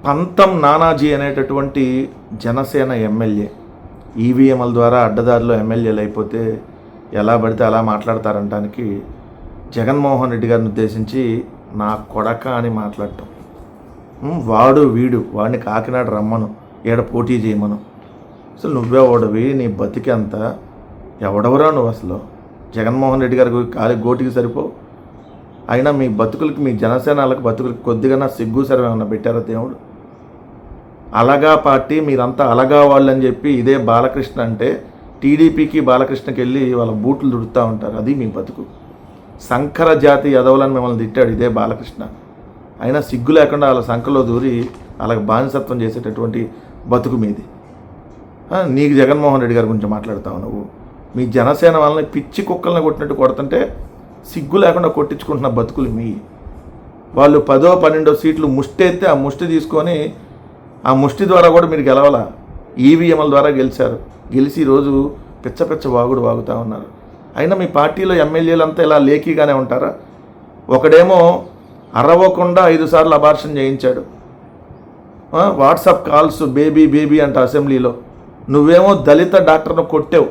పంతం నానాజీ అనేటటువంటి జనసేన ఎమ్మెల్యే ఈవీఎంల ద్వారా అడ్డదారిలో ఎమ్మెల్యేలు అయిపోతే ఎలా పడితే అలా మాట్లాడతారంటానికి జగన్మోహన్ రెడ్డి గారిని ఉద్దేశించి నా కొడక అని మాట్లాడటం. వాడు వీడు వాడిని కాకినాడ రమ్మను, ఏడ పోటీ చేయమను. అసలు నువ్వే ఓడవి, నీ బతికెంత, ఎవడవరా నువ్వు అసలు? జగన్మోహన్ రెడ్డి గారికి కాలి గోటికి సరిపో. అయినా మీ బతుకులకి, మీ జనసేనలకు బతుకులకి కొద్దిగా సిగ్గు సరే ఏమన్నా పెట్టారా దేవుడు? అలగా పార్టీ, మీరంతా అలగా వాళ్ళు అని చెప్పి ఇదే బాలకృష్ణ అంటే టీడీపీకి బాలకృష్ణకి వెళ్ళి వాళ్ళ బూట్లు దుడుతూ ఉంటారు. అది మీ బతుకు. సంకర జాతి యదవులని మిమ్మల్ని తిట్టాడు ఇదే బాలకృష్ణ. అయినా సిగ్గు లేకుండా వాళ్ళ సంఖలో దూరి వాళ్ళకి బానిసత్వం చేసేటటువంటి బతుకు మీది. నీకు జగన్మోహన్ రెడ్డి గారి గురించి మాట్లాడతావు నువ్వు. మీ జనసేన వాళ్ళని పిచ్చి కుక్కల్ని కొట్టినట్టు కొడుతుంటే సిగ్గు లేకుండా కొట్టించుకుంటున్న బతుకులు మీ. వాళ్ళు 10, 12 సీట్లు ముష్టి అయితే ఆ ముష్టి తీసుకొని ఆ ముష్టి ద్వారా కూడా మీరు గెలవాల. ఈవీఎంల ద్వారా గెలిచారు. గెలిచి ఈరోజు పిచ్చ పిచ్చ వాగుడు వాగుతూ ఉన్నారు. అయినా మీ పార్టీలో ఎమ్మెల్యేలంతా ఇలా లేకీగానే ఉంటారా? ఒకడేమో అరవకుండా 5 సార్లు అబార్షన్ చేయించాడు. వాట్సాప్ కాల్స్ బేబీ బేబీ అంట అసెంబ్లీలో. నువ్వేమో దళిత డాక్టర్ను కొట్టావు.